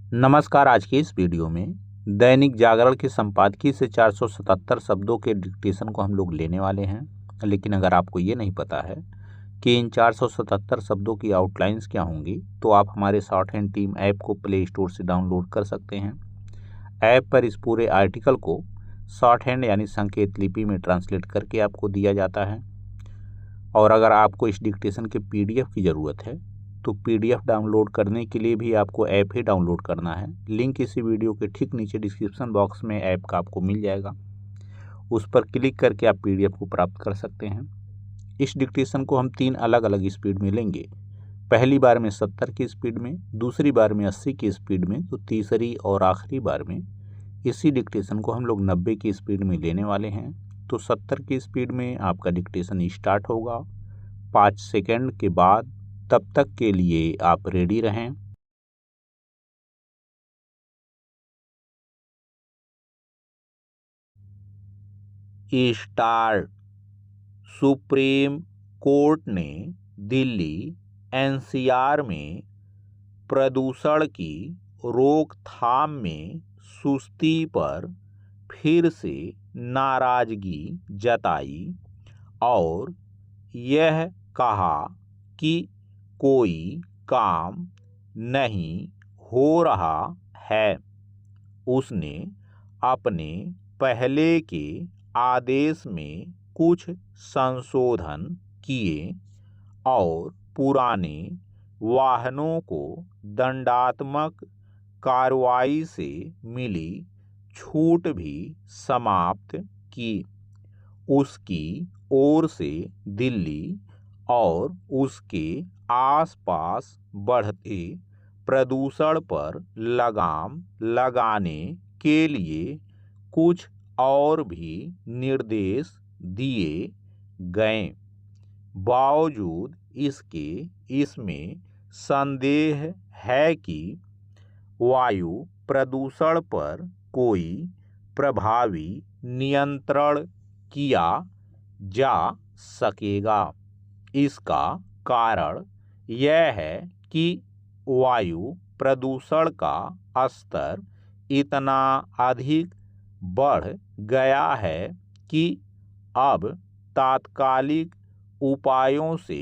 नमस्कार। आज की इस वीडियो में दैनिक जागरण के संपादकीय से 477 शब्दों के डिक्टेशन को हम लोग लेने वाले हैं। लेकिन अगर आपको ये नहीं पता है कि इन 477 शब्दों की आउटलाइंस क्या होंगी, तो आप हमारे शॉर्ट हैंड टीम ऐप को प्ले स्टोर से डाउनलोड कर सकते हैं। ऐप पर इस पूरे आर्टिकल को शॉर्ट हैंड यानी संकेत लिपि में ट्रांसलेट करके आपको दिया जाता है। और अगर आपको इस डिक्टेशन के PDF की ज़रूरत है तो PDF डाउनलोड करने के लिए भी आपको ऐप ही डाउनलोड करना है। लिंक इसी वीडियो के ठीक नीचे डिस्क्रिप्शन बॉक्स में ऐप का आपको मिल जाएगा। उस पर क्लिक करके आप PDF को प्राप्त कर सकते हैं। इस डिक्टेशन को हम 3 अलग अलग स्पीड में लेंगे। पहली बार में 70 की स्पीड में, दूसरी बार में 80 की स्पीड में, तो तीसरी और आखिरी बार में इसी डिक्टेशन को हम लोग 90 की स्पीड में लेने वाले हैं। तो 70 की स्पीड में आपका डिक्टेशन स्टार्ट होगा 5 सेकंड के बाद। तब तक के लिए आप रेडी रहें। स्टार्ट। सुप्रीम कोर्ट ने दिल्ली NCR में प्रदूषण की रोकथाम में सुस्ती पर फिर से नाराजगी जताई और यह कहा कि कोई काम नहीं हो रहा है। उसने अपने पहले के आदेश में कुछ संशोधन किए और पुराने वाहनों को दंडात्मक कार्रवाई से मिली छूट भी समाप्त की। उसकी ओर से दिल्ली और उसके आसपास बढ़ते प्रदूषण पर लगाम लगाने के लिए कुछ और भी निर्देश दिए गए। बावजूद इसके इसमें संदेह है कि वायु प्रदूषण पर कोई प्रभावी नियंत्रण किया जा सकेगा। इसका कारण यह है कि वायु प्रदूषण का स्तर इतना अधिक बढ़ गया है कि अब तात्कालिक उपायों से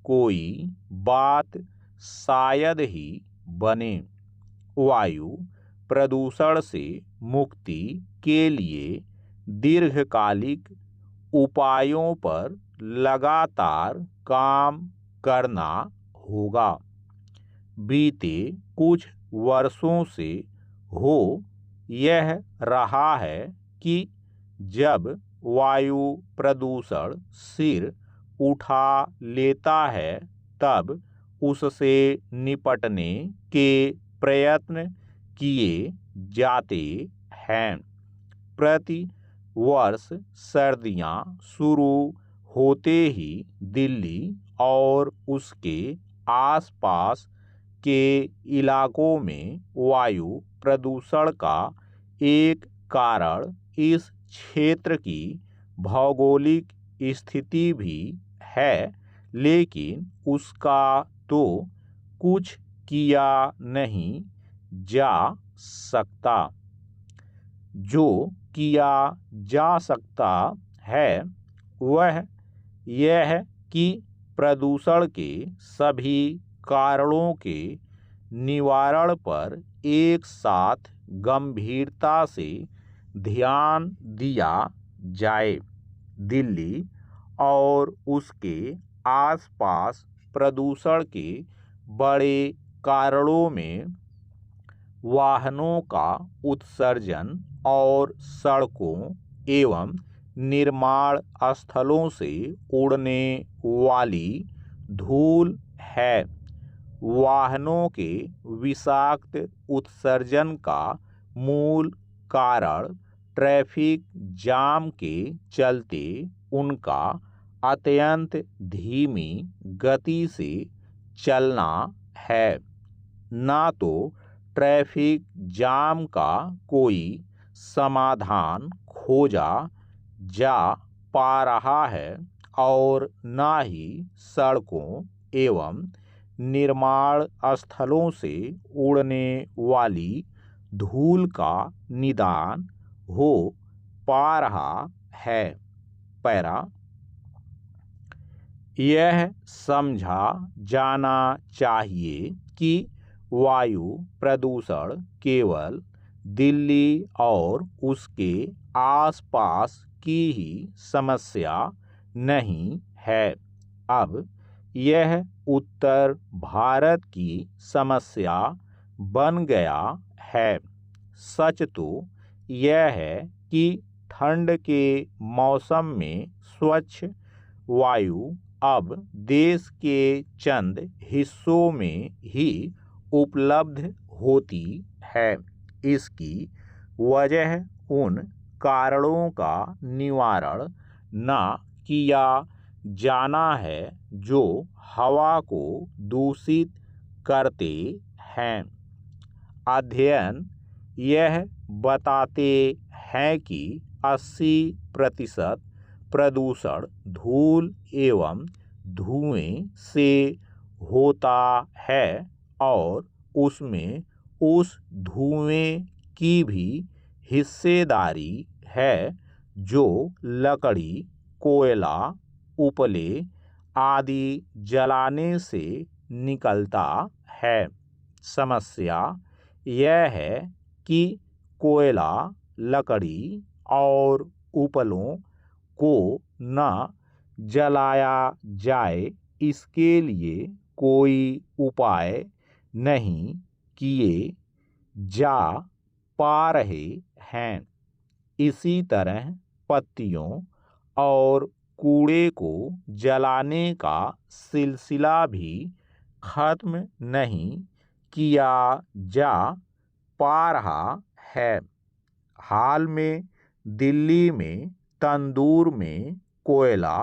कोई बात शायद ही बने। वायु प्रदूषण से मुक्ति के लिए दीर्घकालिक उपायों पर लगातार काम करना होगा। बीते कुछ वर्षों से हो यह रहा है कि जब वायु प्रदूषण सिर उठा लेता है तब उससे निपटने के प्रयत्न किए जाते हैं। प्रति वर्ष सर्दियां शुरू होते ही दिल्ली और उसके आसपास के इलाकों में वायु प्रदूषण का एक कारण इस क्षेत्र की भौगोलिक स्थिति भी है, लेकिन उसका तो कुछ किया नहीं जा सकता। जो किया जा सकता है वह यह कि प्रदूषण के सभी कारणों के निवारण पर एक साथ गंभीरता से ध्यान दिया जाए। दिल्ली और उसके आसपास प्रदूषण के बड़े कारणों में वाहनों का उत्सर्जन और सड़कों एवं निर्माण स्थलों से उड़ने वाली धूल है। वाहनों के विषाक्त उत्सर्जन का मूल कारण ट्रैफिक जाम के चलते उनका अत्यंत धीमी गति से चलना है। ना तो ट्रैफिक जाम का कोई समाधान खोजा जा पा रहा है और ना ही सड़कों एवं निर्माण स्थलों से उड़ने वाली धूल का निदान हो पा रहा है। पैरा, यह समझा जाना चाहिए कि वायु प्रदूषण केवल दिल्ली और उसके आसपास की ही समस्या नहीं है। अब यह उत्तर भारत की समस्या बन गया है। सच तो यह है कि ठंड के मौसम में स्वच्छ वायु अब देश के चंद हिस्सों में ही उपलब्ध होती है। इसकी वजह उन कारणों का निवारण न किया जाना है जो हवा को दूषित करते हैं। अध्ययन यह बताते हैं कि 80% प्रदूषण धूल एवं धुएं से होता है और उसमें उस धुएं की भी हिस्सेदारी है जो लकड़ी, कोयला, उपले आदि जलाने से निकलता है। समस्या यह है कि कोयला, लकड़ी और उपलों को न जलाया जाए, इसके लिए कोई उपाय नहीं किए जा पा रहे हैं। इसी तरह पत्तियों और कूड़े को जलाने का सिलसिला भी खत्म नहीं किया जा पा रहा है। हाल में दिल्ली में तंदूर में कोयला,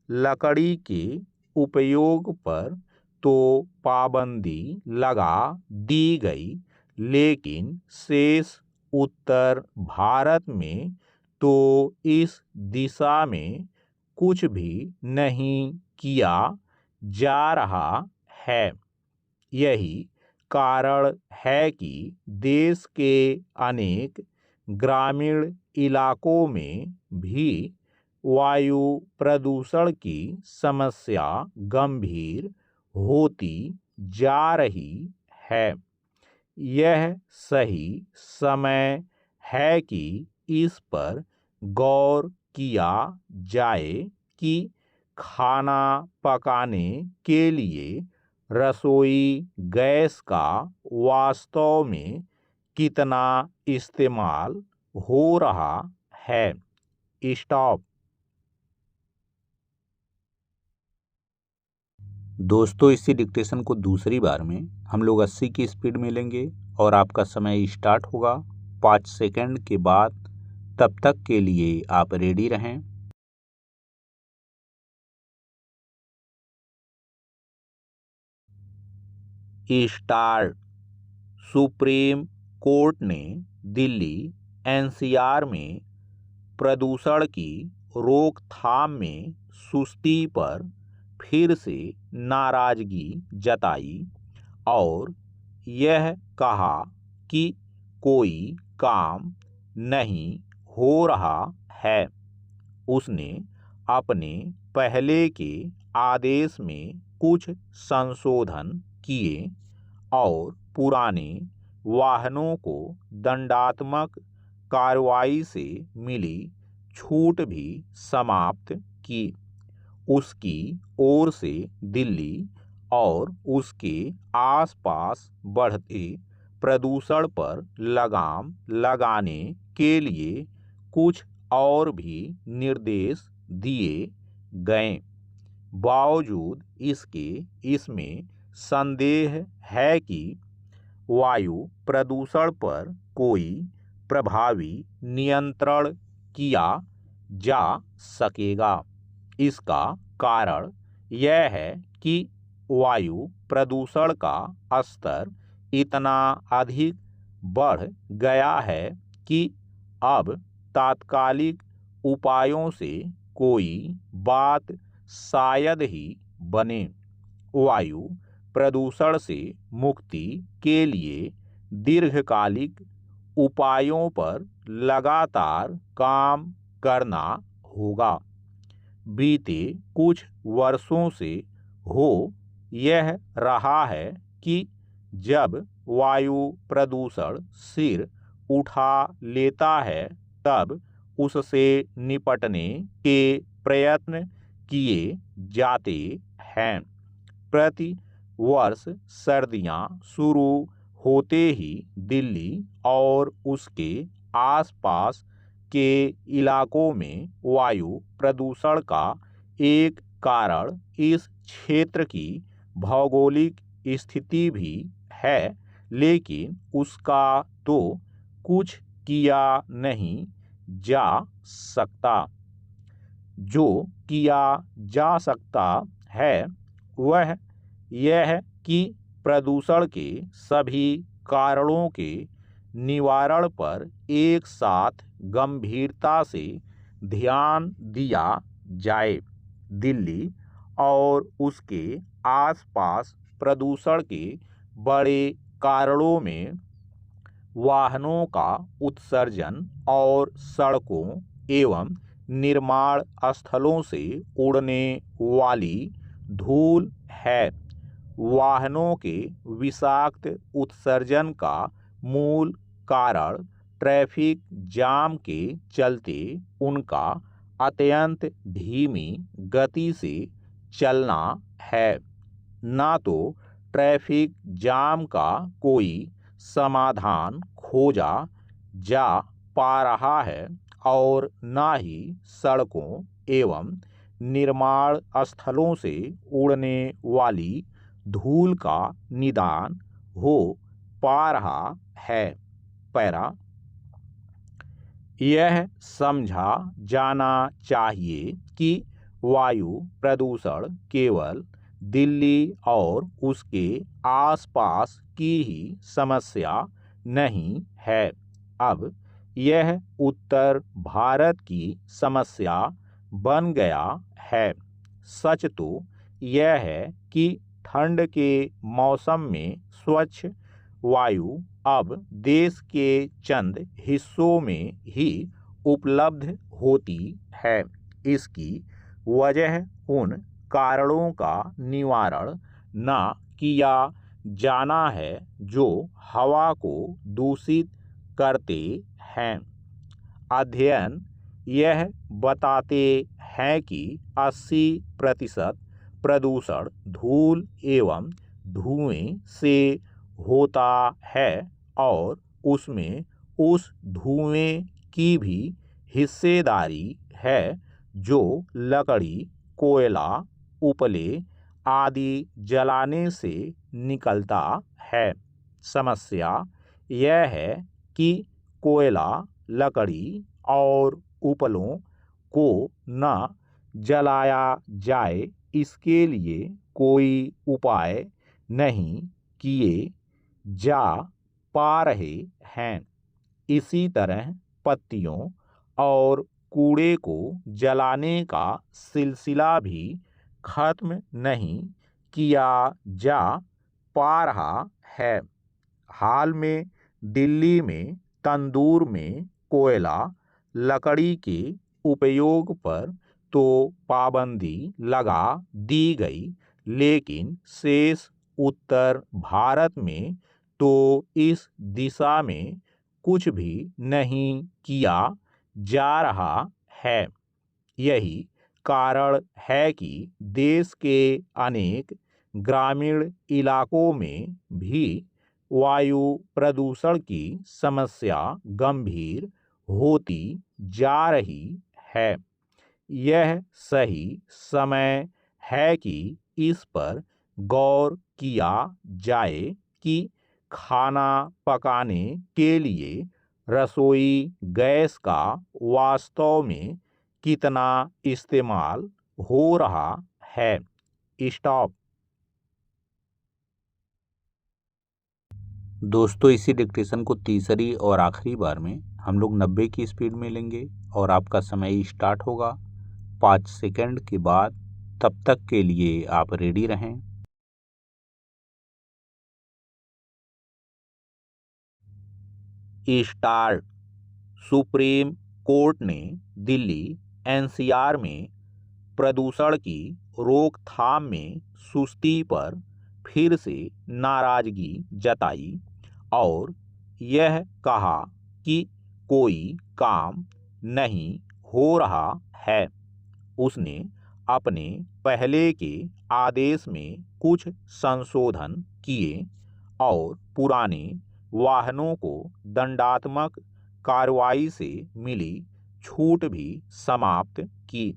लकड़ी के उपयोग पर तो पाबंदी लगा दी गई, लेकिन शेष उत्तर भारत में तो इस दिशा में कुछ भी नहीं किया जा रहा है। यही कारण है कि देश के अनेक ग्रामीण इलाकों में भी वायु प्रदूषण की समस्या गंभीर होती जा रही है। यह सही समय है कि इस पर गौर किया जाए कि खाना पकाने के लिए रसोई गैस का वास्तव में कितना इस्तेमाल हो रहा है। स्टॉप। दोस्तों, इसी डिक्टेशन को दूसरी बार में हम लोग 80 की स्पीड में लेंगे और आपका समय स्टार्ट होगा 5 सेकंड के बाद। तब तक के लिए आप रेडी रहें। स्टार्ट। सुप्रीम कोर्ट ने दिल्ली एनसीआर में प्रदूषण की रोकथाम में सुस्ती पर फिर से नाराजगी जताई और यह कहा कि कोई काम नहीं हो रहा है। उसने अपने पहले के आदेश में कुछ संशोधन किए और पुराने वाहनों को दंडात्मक कार्रवाई से मिली छूट भी समाप्त की। उसकी ओर से दिल्ली और उसके आसपास बढ़ते प्रदूषण पर लगाम लगाने के लिए कुछ और भी निर्देश दिए गए। बावजूद इसके इसमें संदेह है कि वायु प्रदूषण पर कोई प्रभावी नियंत्रण किया जा सकेगा। इसका कारण यह है कि वायु प्रदूषण का स्तर इतना अधिक बढ़ गया है कि अब तात्कालिक उपायों से कोई बात शायद ही बने। वायु प्रदूषण से मुक्ति के लिए दीर्घकालिक उपायों पर लगातार काम करना होगा। बीते कुछ वर्षों से हो यह रहा है कि जब वायु प्रदूषण सिर उठा लेता है तब उससे निपटने के प्रयत्न किए जाते हैं। प्रति वर्ष सर्दियां शुरू होते ही दिल्ली और उसके आसपास के इलाकों में वायु प्रदूषण का एक कारण इस क्षेत्र की भौगोलिक स्थिति भी है, लेकिन उसका तो कुछ किया नहीं जा सकता। जो किया जा सकता है वह यह कि प्रदूषण के सभी कारणों के निवारण पर एक साथ गंभीरता से ध्यान दिया जाए। दिल्ली और उसके आसपास प्रदूषण के बड़े कारणों में वाहनों का उत्सर्जन और सड़कों एवं निर्माण स्थलों से उड़ने वाली धूल है। वाहनों के विषाक्त उत्सर्जन का मूल कारण ट्रैफिक जाम के चलते उनका अत्यंत धीमी गति से चलना है। ना तो ट्रैफिक जाम का कोई समाधान खोजा जा पा रहा है और ना ही सड़कों एवं निर्माण स्थलों से उड़ने वाली धूल का निदान हो पा रहा है। पैरा यह समझा जाना चाहिए कि वायु प्रदूषण केवल दिल्ली और उसके आसपास की ही समस्या नहीं है। अब यह उत्तर भारत की समस्या बन गया है। सच तो यह है कि ठंड के मौसम में स्वच्छ वायु अब देश के चंद हिस्सों में ही उपलब्ध होती है। इसकी वजह उन कारणों का निवारण न किया जाना है जो हवा को दूषित करते हैं। अध्ययन यह बताते हैं कि 80% प्रदूषण धूल एवं धुएं से होता है और उसमें उस धुएं की भी हिस्सेदारी है जो लकड़ी, कोयला, उपले आदि जलाने से निकलता है। समस्या यह है कि कोयला, लकड़ी और उपलों को न जलाया जाए, इसके लिए कोई उपाय नहीं किए जा पा रहे हैं। इसी तरह पत्तियों और कूड़े को जलाने का सिलसिला भी खत्म नहीं किया जा पा रहा है। हाल में दिल्ली में तंदूर में कोयला, लकड़ी के उपयोग पर तो पाबंदी लगा दी गई, लेकिन शेष उत्तर भारत में तो इस दिशा में कुछ भी नहीं किया जा रहा है। यही कारण है कि देश के अनेक ग्रामीण इलाकों में भी वायु प्रदूषण की समस्या गंभीर होती जा रही है। यह सही समय है कि इस पर गौर किया जाए कि खाना पकाने के लिए रसोई गैस का वास्तव में कितना इस्तेमाल हो रहा है। स्टॉप। दोस्तों, इसी डिक्टेशन को तीसरी और आखिरी बार में हम लोग 90 की स्पीड में लेंगे और आपका समय स्टार्ट होगा 5 सेकंड के बाद। तब तक के लिए आप रेडी रहें। स्टार्ट। सुप्रीम कोर्ट ने दिल्ली एनसीआर में प्रदूषण की रोकथाम में सुस्ती पर फिर से नाराजगी जताई और यह कहा कि कोई काम नहीं हो रहा है। उसने अपने पहले के आदेश में कुछ संशोधन किए और पुराने वाहनों को दंडात्मक कार्रवाई से मिली छूट भी समाप्त की।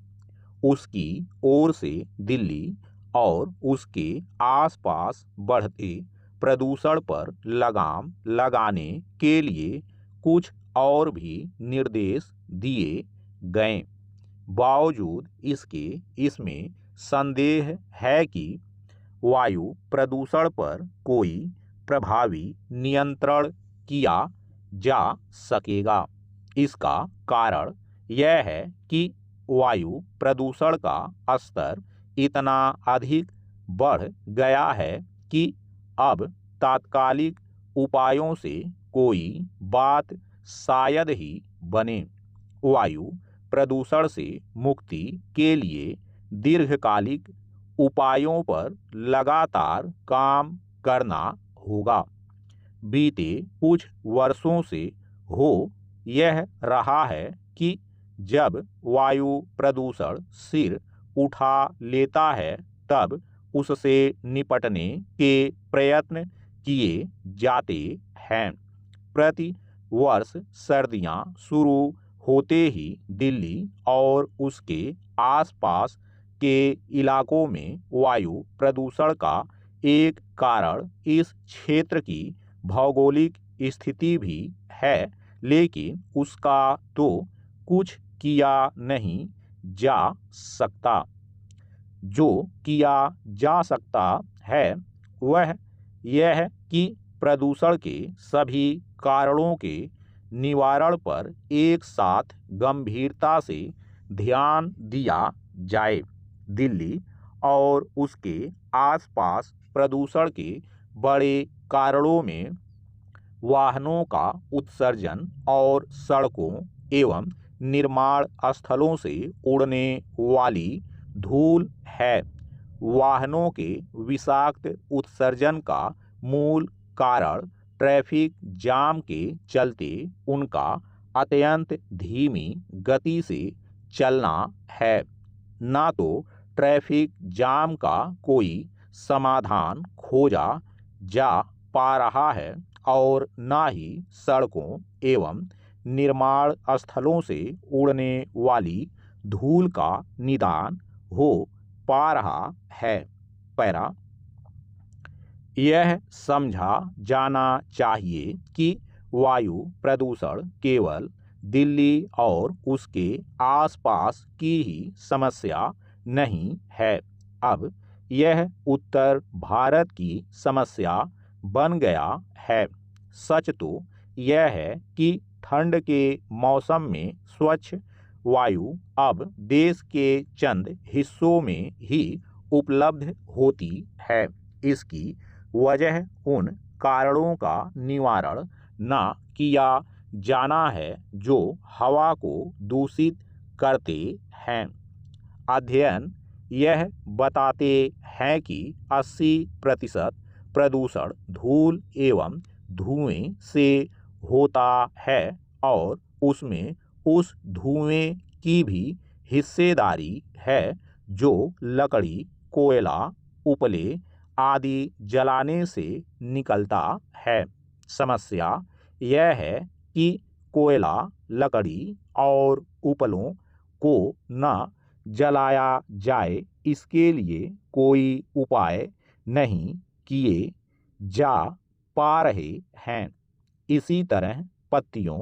उसकी ओर से दिल्ली और उसके आसपास बढ़ते प्रदूषण पर लगाम लगाने के लिए कुछ और भी निर्देश दिए गए। बावजूद इसके इसमें संदेह है कि वायु प्रदूषण पर कोई प्रभावी नियंत्रण किया जा सकेगा। इसका कारण यह है कि वायु प्रदूषण का स्तर इतना अधिक बढ़ गया है कि अब तात्कालिक उपायों से कोई बात शायद ही बने। वायु प्रदूषण से मुक्ति के लिए दीर्घकालिक उपायों पर लगातार काम करना होगा। बीते कुछ वर्षों से हो यह रहा है कि जब वायु प्रदूषण सिर उठा लेता है तब उससे निपटने के प्रयत्न किए जाते हैं। प्रति वर्ष सर्दियां शुरू होते ही दिल्ली और उसके आसपास के इलाकों में वायु प्रदूषण का एक कारण इस क्षेत्र की भौगोलिक स्थिति भी है, लेकिन उसका तो कुछ किया नहीं जा सकता। जो किया जा सकता है वह यह कि प्रदूषण के सभी कारणों के निवारण पर एक साथ गंभीरता से ध्यान दिया जाए। दिल्ली और उसके आसपास प्रदूषण के बड़े कारणों में वाहनों का उत्सर्जन और सड़कों एवं निर्माण स्थलों से उड़ने वाली धूल है। वाहनों के विषाक्त उत्सर्जन का मूल कारण ट्रैफिक जाम के चलते उनका अत्यंत धीमी गति से चलना है। ना तो ट्रैफिक जाम का कोई समाधान खोजा जा पा रहा है और ना ही सड़कों एवं निर्माण स्थलों से उड़ने वाली धूल का निदान हो पा रहा है। पैरा यह समझा जाना चाहिए कि वायु प्रदूषण केवल दिल्ली और उसके आसपास की ही समस्या नहीं है। अब यह उत्तर भारत की समस्या बन गया है। सच तो यह है कि ठंड के मौसम में स्वच्छ वायु अब देश के चंद हिस्सों में ही उपलब्ध होती है। इसकी वजह उन कारणों का निवारण न किया जाना है जो हवा को दूषित करते हैं। अध्ययन यह बताते हैं कि 80% प्रदूषण धूल एवं धुएं से होता है और उसमें उस धुएं की भी हिस्सेदारी है जो लकड़ी, कोयला, उपले आदि जलाने से निकलता है। समस्या यह है कि कोयला, लकड़ी और उपलों को न जलाया जाए, इसके लिए कोई उपाय नहीं किए जा पा रहे हैं। इसी तरह पत्तियों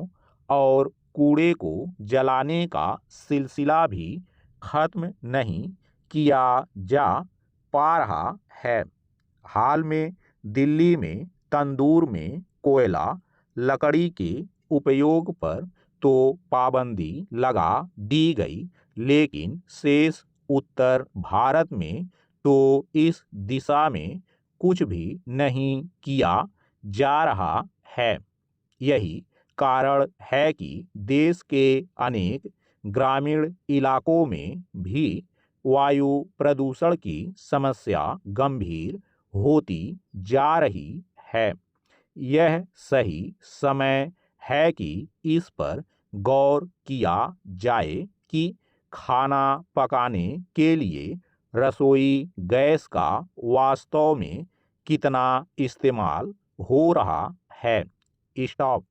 और कूड़े को जलाने का सिलसिला भी खत्म नहीं किया जा पा रहा है। हाल में दिल्ली में तंदूर में कोयला, लकड़ी के उपयोग पर तो पाबंदी लगा दी गई, लेकिन शेष उत्तर भारत में तो इस दिशा में कुछ भी नहीं किया जा रहा है। यही कारण है कि देश के अनेक ग्रामीण इलाकों में भी वायु प्रदूषण की समस्या गंभीर होती जा रही है। यह सही समय है कि इस पर गौर किया जाए कि खाना पकाने के लिए रसोई गैस का वास्तव में कितना इस्तेमाल हो रहा है। स्टॉप।